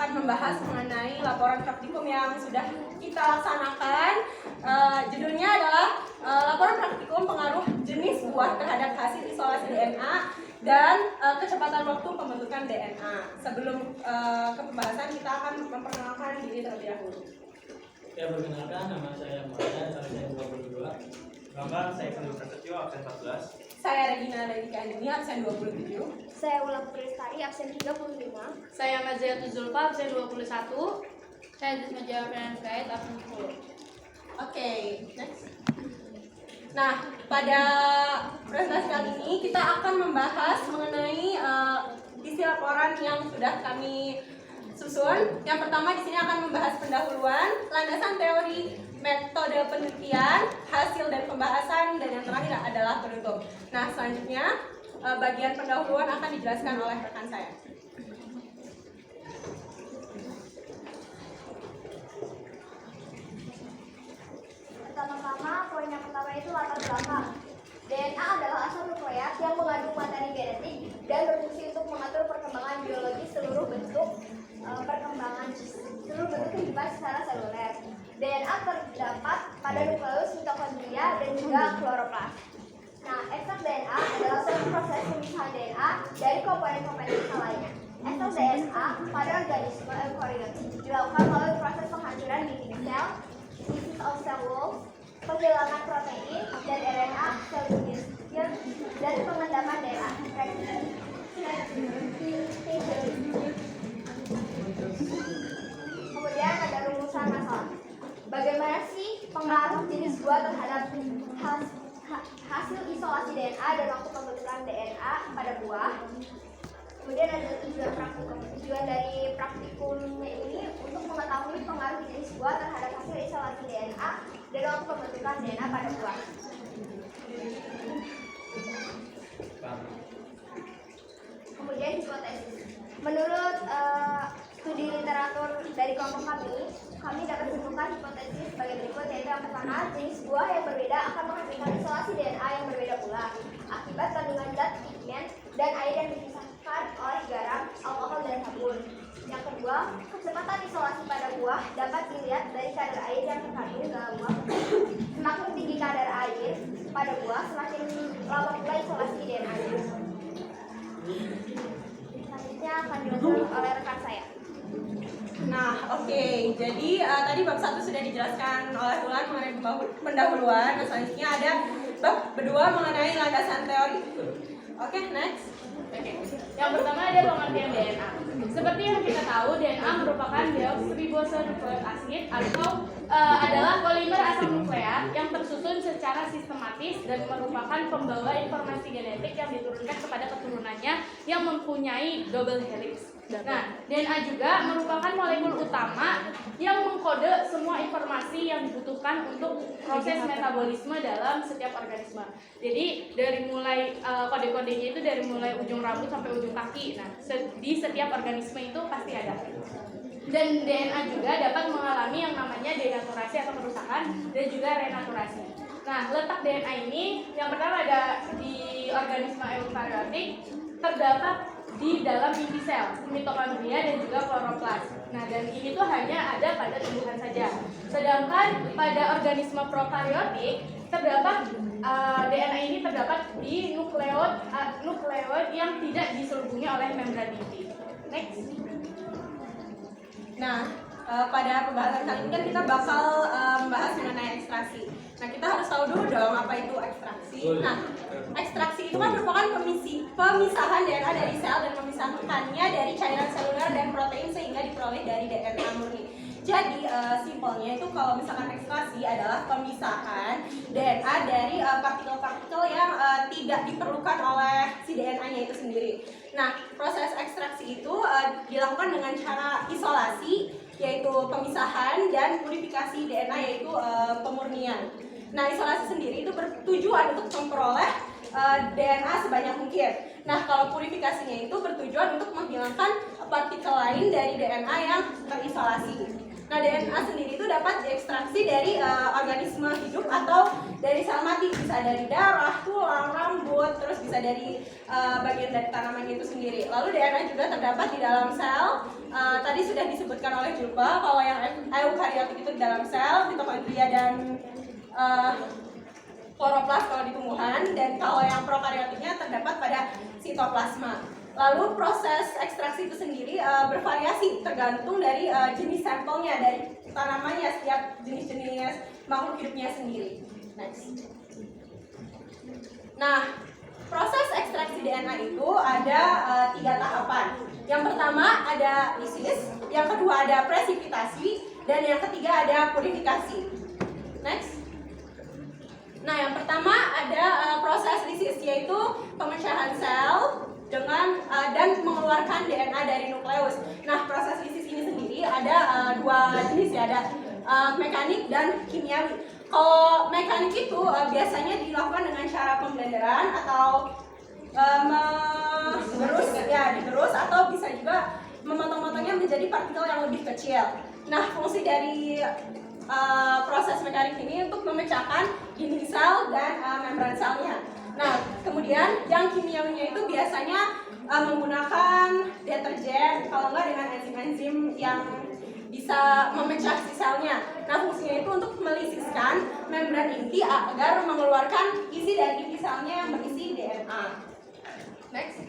akan membahas mengenai laporan praktikum yang sudah kita laksanakan. Judulnya adalah laporan praktikum pengaruh jenis buah terhadap hasil isolasi DNA dan kecepatan waktu pembentukan DNA. Sebelum ke pembahasan, kita akan memperkenalkan diri terlebih dahulu. Ya, perkenalkan, nama saya Muhammad, saya 22. Gambar saya Khalil Prasetyo, absen 14. Saya Regina Ledika Andini, absen 27. Saya Ulang Prestari, absen 35. Saya Maziatul Zulfa, absen 21. Saya Jisma Jawaban Kait, absen 10. Oke, next. Nah, pada presentasi kali ini kita akan membahas mengenai isi laporan yang sudah kami susun. Yang pertama di sini akan membahas pendahuluan, landasan teori, metode penelitian, hasil dan pembahasan, dan yang terakhir adalah penutup. Nah, selanjutnya bagian pendahuluan akan dijelaskan oleh rekan saya. Pertama-tama, poin yang pertama itu latar belakang. DNA adalah asal nukleat yang mengandung materi genetik dan berfungsi untuk mengatur perkembangan biologi seluruh bentuk kehidupan secara seluler. DNA terdapat pada nukleus, mitokondria, dan juga kloroplas. Nah, ekstrak DNA adalah suatu proses pemisahan DNA dari komponen-komponen sel lainnya. Ekstrak DNA pada organisme eukariotik dilakukan melalui proses penghancuran dinding sel, synthesis of cell walls, penghilangan protein dan RNA, sel division, dan pengendapan DNA. Kemudian ada rumusan masalah. Bagaimana sih pengaruh jenis buah terhadap hasil isolasi DNA dan waktu pembentukan DNA pada buah? Kemudian ada tujuan praktikum. Tujuan dari praktikum ini untuk mengetahui pengaruh jenis buah terhadap hasil isolasi DNA dan waktu pembentukan DNA pada buah. Kemudian hipotesis. Menurut studi literatur dari kelompok kami dapat menemukan hipotesis sebagai berikut, yaitu yang pertama, jenis buah yang berbeda akan menghasilkan isolasi DNA yang berbeda pula akibat kandungan zat pigmen dan air yang dipisahkan oleh garam, alkohol, dan sabun. Yang kedua, kecepatan isolasi pada buah dapat dilihat dari kadar air yang terkandung dalam buah. Semakin tinggi kadar air pada buah, semakin lama pula isolasi DNA-nya. Selanjutnya akan dilakukan oleh rekan saya. Nah, oke. Jadi tadi bab 1 sudah dijelaskan oleh Ulan mengenai pendahuluan. Nah, selanjutnya ada bab kedua mengenai landasan teori. Oke, next. Oke. Yang pertama ada pengertian DNA. Seperti yang kita tahu, DNA merupakan deoksiribosonukleik acid atau adalah polimer asam nukleat yang tersusun secara sistematis dan merupakan pembawa informasi genetik yang diturunkan kepada keturunannya yang mempunyai double helix. Nah, DNA juga merupakan molekul utama yang mengkode semua informasi yang dibutuhkan untuk proses metabolisme dalam setiap organisme. Jadi dari mulai kode-kodenya itu dari mulai ujung rambut sampai ujung kaki. Nah, di setiap organisme itu pasti ada. Dan DNA juga dapat mengalami yang namanya denaturasi atau kerusakan dan juga renaturasi. Nah, letak DNA ini yang pertama ada di organisme eukariotik, terdapat di dalam inti sel, mitokondria dan juga kloroplas. Nah, dan ini tuh hanya ada pada tumbuhan saja. Sedangkan pada organisme prokaryotik terdapat DNA ini terdapat di nukleoid yang tidak diselubungi oleh membran inti. Next. Nah, pada pembahasan kali ini kan kita bakal membahas mengenai ekstraksi. Nah, kita harus tahu dulu dong apa itu ekstraksi. Nah, ekstraksi itu kan merupakan pemisahan DNA dari sel dan memisahkannya dari cairan seluler dan protein sehingga diperoleh dari DNA murni. Jadi, simpelnya itu kalau misalkan ekstraksi adalah pemisahan DNA dari partikel-partikel yang tidak diperlukan oleh si DNA-nya itu sendiri. Nah, proses ekstraksi itu dilakukan dengan cara isolasi, yaitu pemisahan, dan purifikasi DNA, yaitu pemurnian. Nah, isolasi sendiri itu bertujuan untuk memperoleh DNA sebanyak mungkin. Nah, kalau purifikasinya itu bertujuan untuk menghilangkan partikel lain dari DNA yang terisolasi. Nah, DNA sendiri itu dapat diekstraksi dari organisme hidup atau dari sel mati, bisa dari darah, tulang, rambut, terus bisa dari bagian dari tanaman itu sendiri. Lalu DNA juga terdapat di dalam sel. Tadi sudah disebutkan oleh Julpa kalau yang eukariotik itu di dalam sel, mitokondria dan kloroplas kalau di tumbuhan, dan kalau yang prokariotiknya terdapat pada sitoplasma. Lalu proses ekstraksi itu sendiri bervariasi tergantung dari jenis sampelnya, dari tanamannya, setiap jenis-jenis makhluk hidupnya sendiri. Next. Nah, proses ekstraksi DNA itu ada 3 tahapan. Yang pertama ada lisis, yang kedua ada presipitasi, dan yang ketiga ada purifikasi. Next. Nah, yang pertama ada proses lisis, yaitu pemecahan sel dengan dan mengeluarkan DNA dari nukleus. Nah, proses lisis ini sendiri ada 2 jenis ya, ada mekanik dan kimiawi. Kalau mekanik itu biasanya dilakukan dengan cara pemblenderan atau digerus atau bisa juga memotong-motongnya menjadi partikel yang lebih kecil. Nah, fungsi dari proses mekanik ini untuk memecahkan dinding sel dan membran selnya. Nah, kemudian yang kimiawinya itu biasanya menggunakan deterjen, kalau enggak dengan enzim-enzim yang bisa memecah si selnya. Nah, fungsinya itu untuk melisiskan membran inti agar mengeluarkan isi dari inti selnya yang berisi DNA. Next.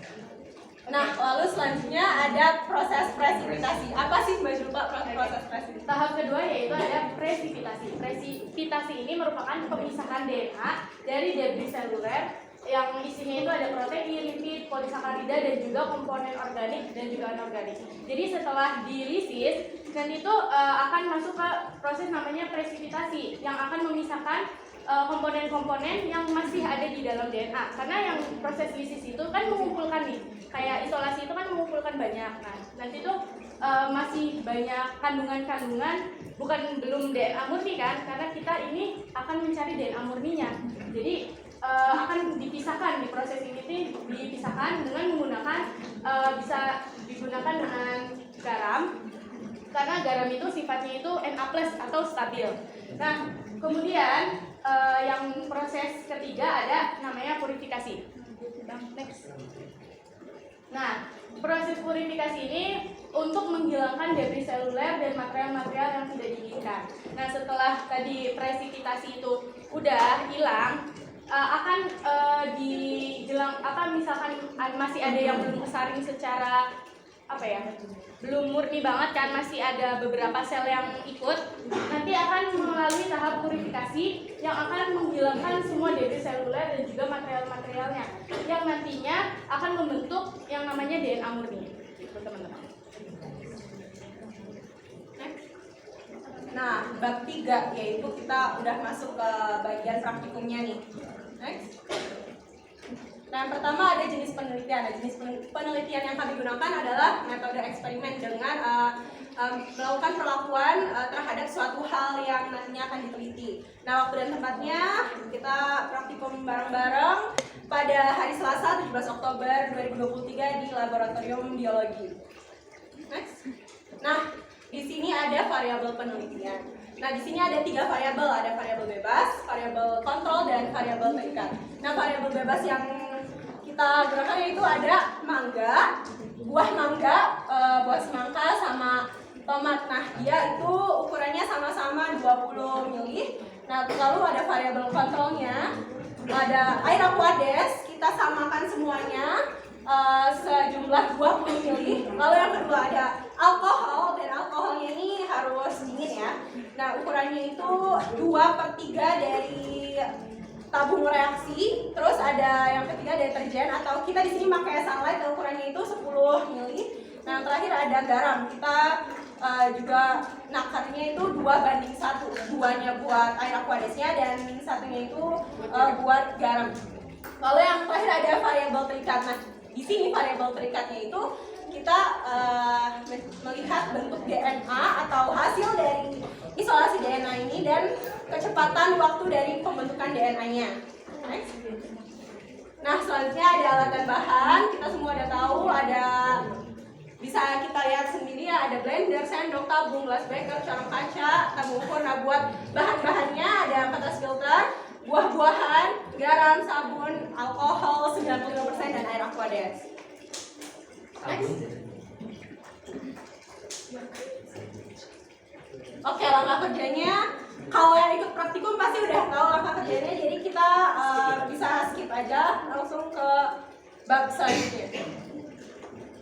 Nah, lalu selanjutnya ada proses presipitasi. Apa sih Mbak Julpa proses presipitasi? Tahap kedua yaitu ada presipitasi. Presipitasi ini merupakan pemisahan DNA dari debris seluler yang isinya itu ada protein, lipid, polisakarida, dan juga komponen organik dan juga anorganik. Jadi setelah dilisis, nanti itu akan masuk ke proses namanya presipitasi yang akan memisahkan komponen-komponen yang masih ada di dalam DNA. Karena yang proses lisis itu kan mengumpulkan nih, kayak isolasi itu kan mengumpulkan banyak. Nah, nanti itu masih banyak kandungan-kandungan, belum DNA murni kan, karena kita ini akan mencari DNA murninya. Jadi akan dipisahkan di proses ini, dipisahkan dengan menggunakan bisa digunakan dengan garam, karena garam itu sifatnya itu Na+ atau stabil. Nah, kemudian yang proses ketiga ada namanya purifikasi. Next. Nah, proses purifikasi ini untuk menghilangkan debris seluler dan material-material yang tidak diinginkan. Nah, setelah tadi presipitasi itu udah hilang, akan misalkan masih ada yang belum kesaring secara belum murni banget kan, masih ada beberapa sel yang ikut, nanti akan melalui tahap purifikasi yang akan menghilangkan semua debris seluler dan juga material-materialnya yang nantinya akan membentuk yang namanya DNA murni. Gitu, teman-teman. Nah, bab 3 yaitu kita udah masuk ke bagian praktikumnya nih. Next. Nah, yang pertama ada jenis penelitian. Nah, jenis penelitian yang kami gunakan adalah metode eksperimen dengan melakukan perlakuan terhadap suatu hal yang nantinya akan diteliti. Nah, waktu dan tempatnya kita praktikum bareng-bareng pada hari Selasa 17 Oktober 2023 di Laboratorium Biologi. Next. Nah, di sini ada variabel penelitian. Nah, di sini ada 3 variabel, ada variabel bebas, variabel kontrol, dan variabel terikat. Nah, variabel bebas yang kita gunakan yaitu ada mangga, buah mangga, buah semangka, sama tomat. Nah, dia itu ukurannya sama-sama 20 ml. Nah, lalu ada variabel kontrolnya, ada air aquades, kita samakan semuanya sejumlah 20 ml. Lalu yang kedua ada alkohol, dan alkoholnya ini harus dingin ya. Nah, ukurannya itu 2/3 dari tabung reaksi. Terus ada yang ketiga deterjen, atau kita di sini pakai sunlight, ukurannya itu 10 ml. Nah, yang terakhir ada garam. Kita juga nakarnya itu 2:1. 2-nya buat air aquadesnya dan 1-nya itu buat garam. Lalu yang terakhir ada variabel terikat. Nah, di sini variabel terikatnya itu kita melihat bentuk DNA atau hasil dari isolasi DNA ini dan kecepatan waktu dari pembentukan DNA-nya. Next. Nah, selanjutnya ada alat dan bahan. Kita semua udah tahu, ada bisa kita lihat sendiri ya, ada blender, sendok, tabung, glass beaker, corong kaca, tabung ukur. Nah, buat bahan-bahannya ada kertas filter, buah-buahan, garam, sabun, alkohol 95% dan air aquadeus. Next. Oke, langkah kerjanya kalau yang ikut praktikum pasti udah tahu langkah kerjanya, jadi kita bisa skip aja langsung ke bab selanjutnya.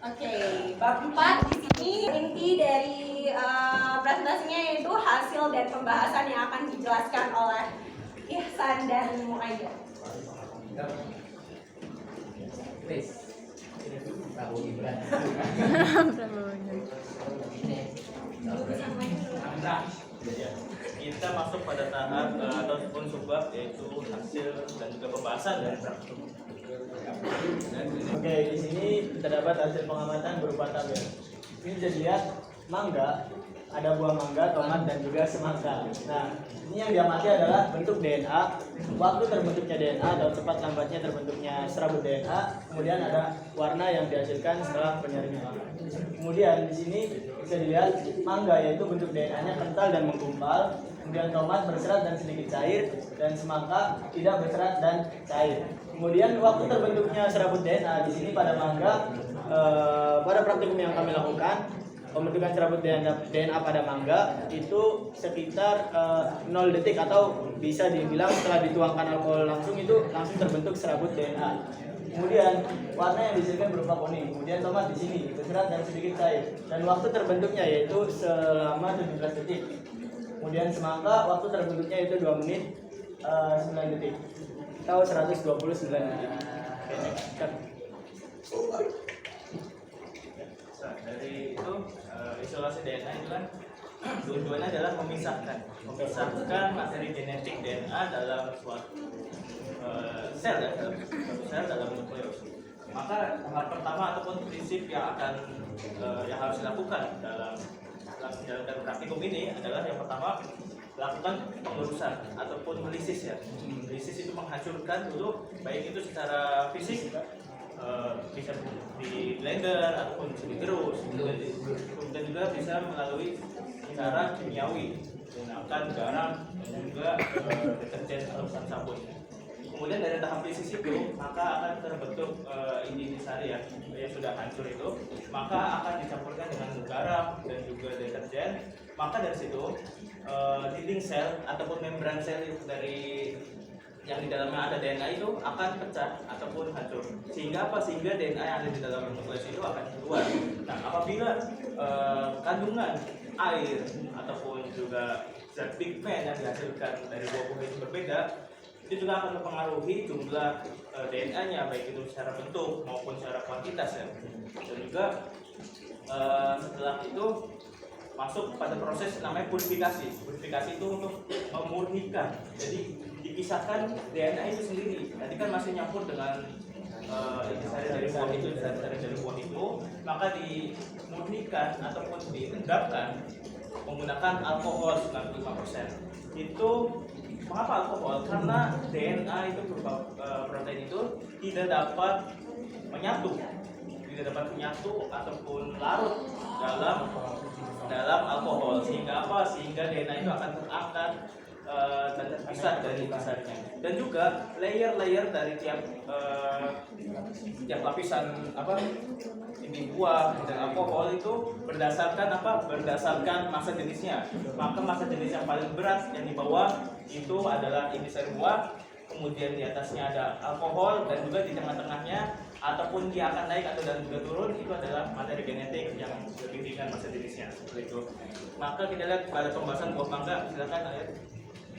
Oke, bab 4 di sini inti dari presentasinya yaitu hasil dan pembahasan yang akan dijelaskan oleh Ihsan dan Muayya. Kita masuk pada tahap ataupun subbab yaitu hasil dan juga pembahasan dari praktikum. Oke, di sini kita dapat hasil pengamatan berupa tabel. Ini bisa dilihat mangga, ada buah mangga, tomat dan juga semangka. Nah, ini yang diamati adalah bentuk DNA, waktu terbentuknya DNA atau cepat lambatnya terbentuknya serabut DNA, kemudian ada warna yang dihasilkan setelah penyaringan. Kemudian di sini bisa dilihat mangga yaitu bentuk DNA-nya kental dan menggumpal, kemudian tomat berserat dan sedikit cair, dan semangka tidak berserat dan cair. Kemudian waktu terbentuknya serabut DNA di sini pada mangga, pada praktikum yang kami lakukan, pembentukan serabut DNA pada mangga itu sekitar 0 detik atau bisa dibilang setelah dituangkan alkohol langsung itu langsung terbentuk serabut DNA. Kemudian warna yang dihasilkan berupa kuning. Kemudian tomat di sini berserat dan sedikit cair. Dan waktu terbentuknya yaitu selama 17 detik. Kemudian semangka waktu terbentuknya itu 2 menit 9 detik atau 129 detik. Dari itu isolasi DNA itu kan tujuannya adalah memisahkan materi genetik DNA dalam suatu sel ya, dalam suatu sel dalam nukleus. Maka hal pertama ataupun prinsip yang akan yang harus dilakukan dalam menjalankan praktikum ini adalah yang pertama lakukan pengurusan ataupun melisis ya. Melisis itu menghancurkan dulu baik itu secara fisik bisa di blender ataupun bisa digerus, dan juga bisa melalui cara kimiawi menggunakan garam dan juga deterjen atau sabun. Kemudian dari tahap lisis itu maka akan terbentuk intisari ya yang sudah hancur itu, maka akan dicampurkan dengan garam dan juga deterjen. Maka dari situ dinding sel ataupun membran sel dari yang di dalamnya ada DNA itu akan pecah ataupun hancur. Sehingga apa? Sehingga DNA yang ada di dalam nukleus itu akan keluar. Nah, apabila kandungan air ataupun juga zat pigmen yang dihasilkan dari buah-buah itu berbeda, itu juga akan mempengaruhi jumlah DNA-nya baik itu secara bentuk maupun secara kuantitas ya. Dan juga setelah itu masuk pada proses namanya purifikasi. Purifikasi itu untuk memurnikan. Jadi dipisahkan DNA itu sendiri. Tadi kan masih nyampur dengan intisari dari buah itu, dari buah itu, maka dimurnikan ataupun diendapkan menggunakan alkohol 95%. Itu mengapa alkohol? Karena DNA itu berupa protein itu tidak dapat menyatu ataupun larut dalam alkohol, sehingga apa? Sehingga DNA itu akan terangkat dan terpisah dari intisarinya. Dan juga layer-layer dari tiap lapisan ini buah dan alkohol itu berdasarkan berdasarkan massa jenisnya. Maka massa jenis yang paling berat yang di bawah itu adalah intisari buah, kemudian di atasnya ada alkohol, dan juga di tengah-tengahnya ataupun dia akan naik atau dan juga turun itu adalah materi genetik yang lebih ringan massa jenisnya, seperti itu. Maka kita lihat pada pembahasan buah mangga, silakan ayat.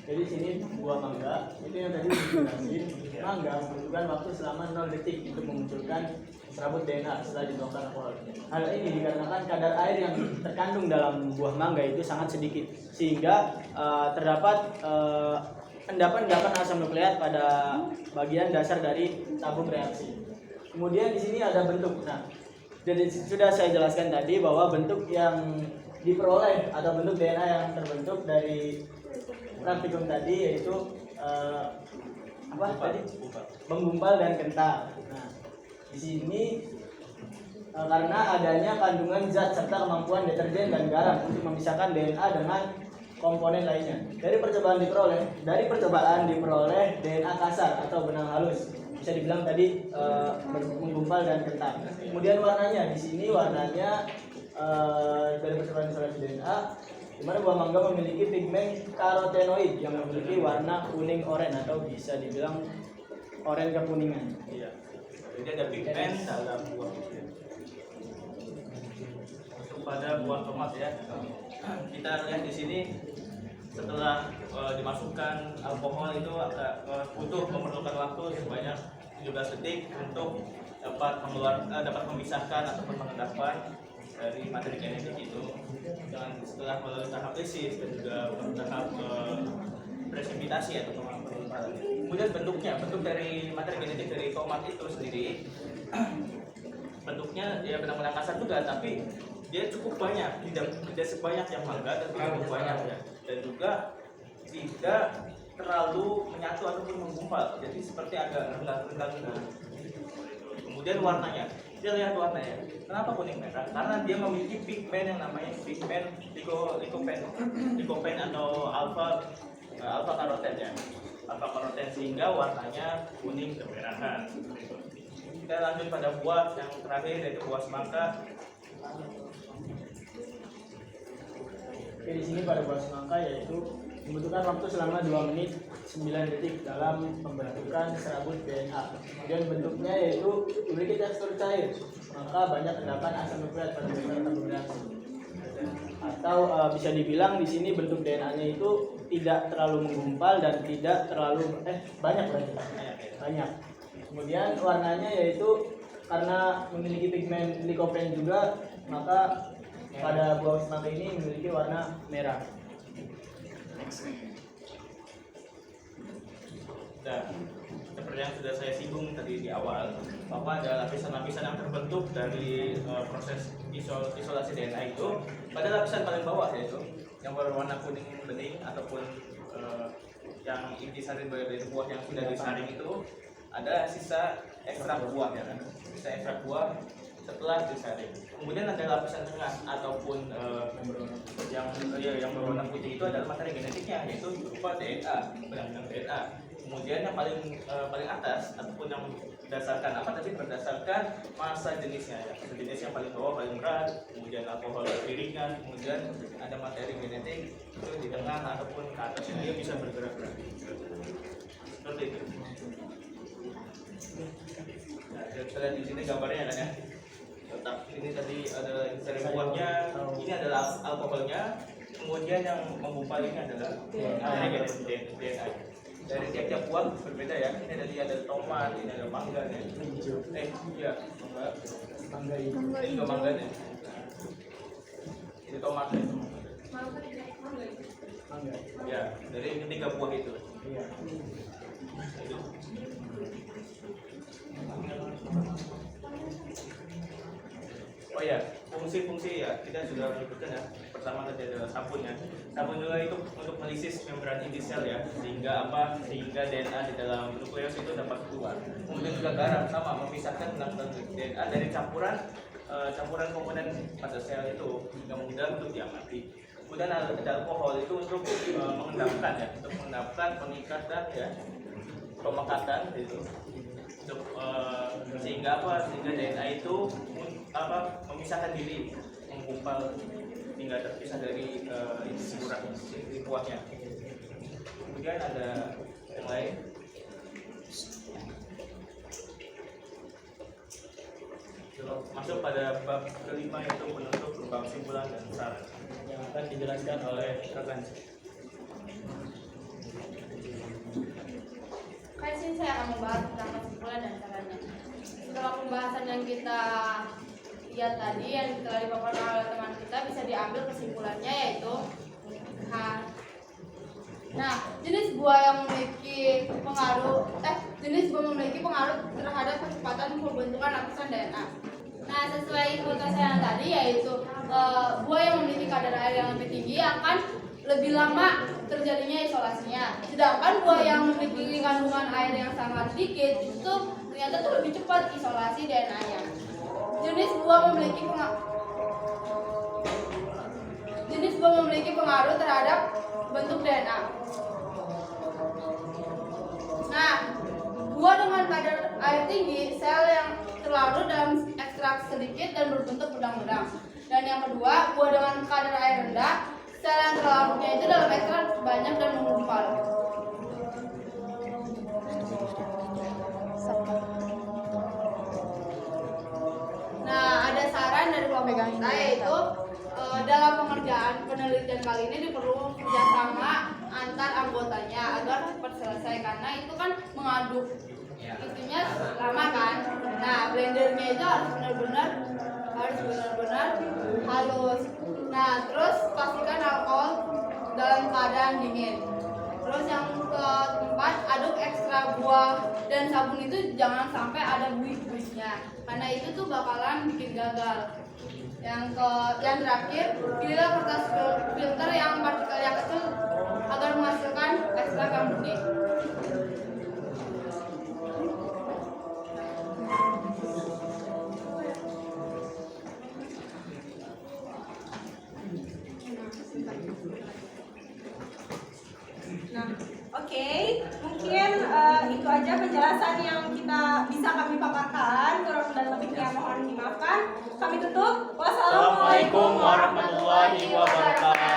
Jadi sini buah mangga itu yang tadi dijelasin, mangga membutuhkan waktu selama 0 detik untuk memunculkan serabut DNA setelah dituangkan alkohol. Hal ini dikarenakan kadar air yang terkandung dalam buah mangga itu sangat sedikit, sehingga terdapat endapan-endapan asam nukleat pada bagian dasar dari tabung reaksi. Kemudian di sini ada bentuk. Nah, jadi sudah saya jelaskan tadi bahwa bentuk yang diperoleh atau bentuk DNA yang terbentuk dari praktikum tadi yaitu menggumpal dan kental. Nah, di sini karena adanya kandungan zat serta kemampuan deterjen dan garam untuk memisahkan DNA dengan komponen lainnya. Dari percobaan diperoleh DNA kasar atau benang halus. Bisa dibilang tadi menggumpal dan kental. Kemudian warnanya, di sini warnanya dari percobaan isolasi DNA, di mana buah mangga memiliki pigmen karotenoid yang memiliki warna kuning oranye atau bisa dibilang oranye kekuningan. Iya. Jadi ada pigmen dalam buah. Untuk pada buah tomat ya, kita lihat di sini setelah dimasukkan alkohol itu memerlukan waktu sebanyak 17 detik untuk dapat memisahkan ataupun mengendapkan dari materi genetik itu. Dan setelah melalui tahap lisis dan juga tahap presipitasi atau pengumpalan. Kemudian bentuk dari materi genetik dari tomat itu sendiri bentuknya ya benar-benar kasar juga, tapi dia cukup banyak, tidak sebanyak yang mangga, tapi cukup banyak ya, dan juga tidak terlalu menyatu ataupun menggumpal, jadi seperti agak renggang-renggang. Kemudian warnanya, kita lihat warnanya. Kenapa kuning merah? Karena dia memiliki pigmen yang namanya pigmen lycopene atau alpha karoten ya, alpha karoten, sehingga warnanya kuning kemerahan. Kita lanjut pada buah yang terakhir, yaitu buah semangka. Oke, di sini pada buah semangka yaitu membutuhkan waktu selama 2 menit 9 detik dalam pembentukan serabut DNA. Kemudian bentuknya yaitu memiliki tekstur cair, maka banyak terdapat asam nukleat pada dasar tabung reaksi. Atau bisa dibilang di sini bentuk DNA-nya itu tidak terlalu menggumpal dan tidak terlalu banyak. Kemudian warnanya yaitu karena memiliki pigmen lycopene juga, maka pada buah semangka ini memiliki warna merah. Dan seperti yang sudah saya singgung tadi di awal, bahwa ada lapisan-lapisan yang terbentuk dari proses isolasi DNA itu pada lapisan paling bawah, yaitu yang berwarna kuning bening ataupun yang intisari dari buah yang sudah disaring itu ada sisa ekstrak buah ya kan, sisa ekstrak buah setelah disaring. Kemudian ada lapisan tengah ataupun yang berwarna putih itu adalah materi genetiknya, yaitu berupa DNA, benang-benang DNA. Kemudian yang paling atas ataupun yang berdasarkan apa tadi, berdasarkan massa jenisnya ya. Jenis yang paling bawah paling berat, kemudian alkohol lebih ringan, kemudian ada materi genetik itu di tengah ataupun ke atas yang dia bisa bergerak-gerak. Seperti itu. Nah, kita lihat di sini gambarnya kan ya. Letak ini tadi adalah intisari buahnya, ini adalah alkoholnya, kemudian yang menggumpal ini adalah materi genetik DNA. Dari tiap-tiap buah berbeda ya. Ini tadi ada tomat, ini ada mangga nih. Iya, mangga ini juga mangga nih. Ini tomat nih. Mangga. Ya, dari ketiga buah itu. Iya. Oh ya, fungsi-fungsi ya kita sudah menyebutkan ya. Pertama tadi adalah sabunnya. Sabun juga itu untuk melisis membran inti sel ya, sehingga DNA di dalam nukleus itu dapat keluar. Kemudian juga garam, sama memisahkan benang-benang DNA dari campuran komponen pada sel itu hingga mudah untuk diamati. Kemudian ada alkohol itu untuk mengendapkan ya, untuk mengendapkan, mengikat dan ya pemekatan itu. Untuk sehingga DNA itu memisahkan diri, menggumpal hingga terpisah dari inti buahnya. Kemudian ada yang lain. Masuk pada bab kelima, yaitu penutup berupa kesimpulan dan saran yang akan dijelaskan oleh rekan. Kan sini saya akan membahas tentang kesimpulan dan sarannya. Setelah pembahasan yang kita lihat tadi, yang telah dipaparkan oleh teman kita, bisa diambil kesimpulannya yaitu jenis buah yang memiliki pengaruh terhadap kecepatan pembentukan lapisan DNA. Nah, sesuai hipotesa yang tadi, yaitu buah yang memiliki kadar air yang lebih tinggi akan lebih lama terjadinya isolasinya. Sedangkan buah yang memiliki kandungan air yang sangat sedikit itu ternyata tuh lebih cepat isolasi DNA-nya. Jenis buah memiliki pengaruh terhadap bentuk DNA. Nah, buah dengan kadar air tinggi, sel yang terlarut dalam ekstrak sedikit dan berbentuk benang-benang. Dan yang kedua, buah dengan kadar air rendah, sel yang terlarutnya itu dalam ekstrak banyak dan menggumpal. Nah, ada saran dari kelompok kita yaitu dalam pengerjaan penelitian kali ini diperlukan kerjasama antar anggotanya agar cepat selesai karena itu kan mengaduk itunya lama kan. Nah, blendernya itu harus benar-benar halus. Nah, terus pastikan alkohol dalam keadaan dingin. Terus yang keempat, aduk ekstra buah dan sabun itu jangan sampai ada buih-buihnya karena itu tuh bakalan bikin gagal. Yang terakhir, pilihlah kertas filter yang partikelnya kecil agar menghasilkan ekstrak yang bening. Nah, oke, mungkin itu aja penjelasan yang bisa kami paparkan. Kurang dan lebihnya mohon dimaafkan. Kami tutup. Wassalamualaikum warahmatullahi wabarakatuh.